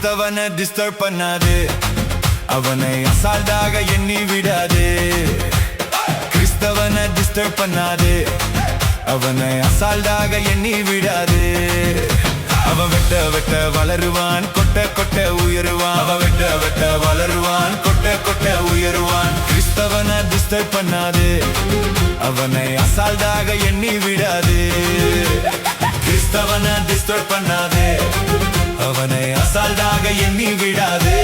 கிறிஸ்தவனை disturb பண்ணாது, அவனை அசால்ட்டாக எண்ணி விடாது. கிறிஸ்தவனை டிஸ்டர்ப் பண்ணாது, அவனை அசால்ட்டாக எண்ணி விடாது. அவன் வெட்ட வெட்ட வளருவான், கொட்ட கொட்ட உயருவான். அவன் வெட்ட வெட்ட வளருவான், கொட்ட கொட்ட உயருவான். கிறிஸ்தவனை டிஸ்டர்ப் பண்ணாது, அவனை அசால்ட்டாக எண்ணி விடாது. கிறிஸ்தவனை டிஸ்டர்ப் பண்ணாது, அவனை அசால்ட்டாக எண்ணி விடாது.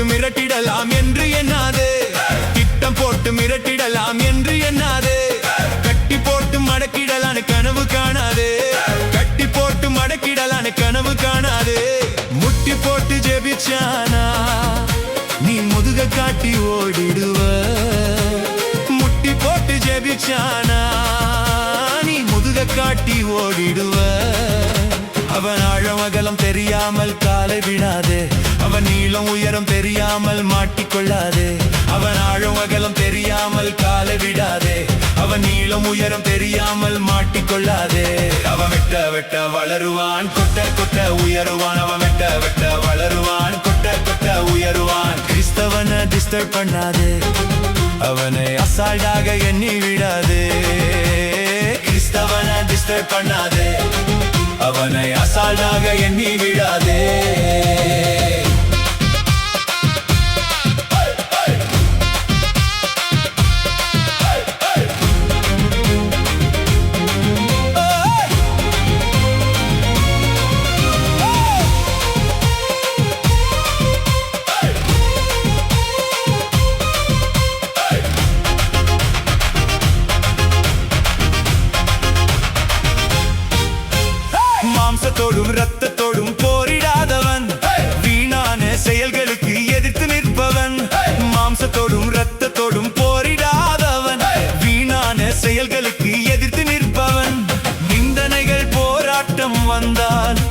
மிரட்டிடலாம் என்று எண்ணாதே, திட்டம் போட்டு மிரட்டிடலாம் என்று எண்ணாதே. கட்டி போட்டு மடக்கிடலான கனவு காணாதே, கட்டி போட்டு மடக்கிடலான கனவு காணாதே. முட்டி போட்டு ஜெபிச்சானா நீ முதுக காட்டி ஓடிடுவ. முட்டி போட்டு ஜெபிச்சானா நீ முதுக காட்டி ஓடிடுவ. அவன் ஆழம் அகலம் தெரியாமல் காலை விடாதே, அவன் நீளம் உயரம் தெரியாமல் மாட்டிக்கொள்ளாதே. அவன் ஆழம் அகலம் தெரியாமல் காலை விடாதே, அவன் நீளம் உயரம் தெரியாமல் மாட்டிக்கொள்ளாதே. அவன் வெட்ட வெட்ட வளருவான், கொட்ட கொட்ட உயருவான். அவன் வெட்ட வெட்ட வளருவான், கொட்ட கொட்ட உயருவான். கிறிஸ்தவனை டிஸ்டர்ப் பண்ணாதே, அவனை அசால்ட்டாக எண்ணி விடாதே. கிறிஸ்தவனை டிஸ்டர்ப் பண்ணாதே, அவனை அசால்ட்டாக எண்ணி விடாதே. மாம்சத்தோடும் ரத்தத்தோடும் போரிடாதவன், வீணான செயல்களுக்கு எதிர்த்து நிற்பவன். மாம்சத்தோடும் ரத்தத்தோடும் போரிடாதவன், வீணான செயல்களுக்கு எதிர்த்து நிற்பவன். நிந்தனைகள் போராட்டம் வந்தால்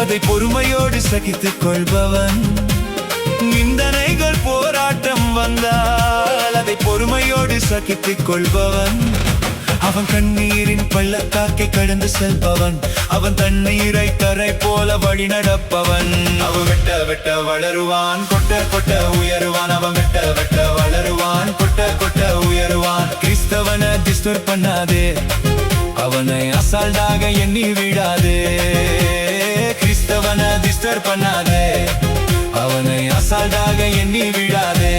அதை பொறுமையோடு சகித்துக் கொள்பவன். நிந்தனைகள் போராட்டம் வந்தால் அதை பொறுமையோடு சகித்துக் கொள்பவன். அவன் கண்ணீரின் பள்ளத்தாக்கை கடந்து செல்பவன், அவன் தண்ணீரை கரை போல வழி நடப்பவன். அவன் வெட்ட வெட்ட வளருவான், கொட்ட கொட்ட உயருவான். அவன் வெட்ட வெட்ட வளருவான், கொட்ட கொட்ட உயருவான். கிறிஸ்தவனை டிஸ்டர்ப் பண்ணாதே, அவனை அசால்ட்டாக எண்ணி விடாதே. கிறிஸ்தவனை டிஸ்டர்ப் பண்ணாதே, அவனை அசால்ட்டாக எண்ணி விடாதே.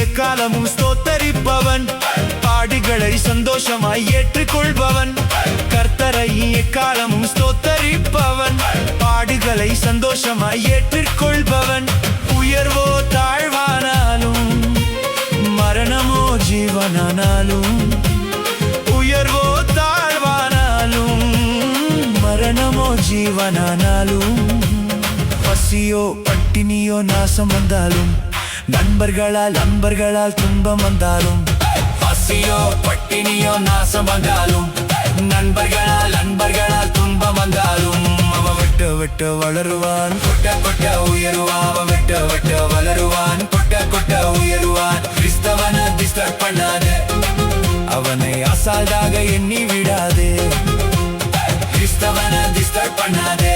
எக்காலமும் ஸ்தோத்தரிப்பவன், பாடுகளை சந்தோஷமாய் ஏற்றுக்கொள்பவன். கர்த்தரை எக்காலமும் ஸ்தோத்தரிப்பவன், பாடுகளை சந்தோஷமாய் ஏற்றுக்கொள்பவன். உயர்வோ தாழ்வானாலும், மரணமோ ஜீவனானாலும். உயர்வோ தாழ்வானாலும், மரணமோ ஜீவனானாலும். பசியோ பட்டினியோ நாசம் வந்தாலும், நண்பர்களால் துன்பம் வந்தாலும். பசியோ பட்டினியோ நாசம் வந்தாலும், நண்பர்களால் துன்பம் வந்தாலும். அவன் விட்டு விட்டு வளருவான், கொட்ட கொட்ட உயருவான். அவன் விட்டு விட்டு வளருவான், கொட்ட கொட்ட உயருவான். கிறிஸ்தவனை டிஸ்டர்ப் பண்ணாதே, அவனை அசால்ட்டாக எண்ணி விடாதே. கிறிஸ்தவனை டிஸ்டர்ப் பண்ணாதே,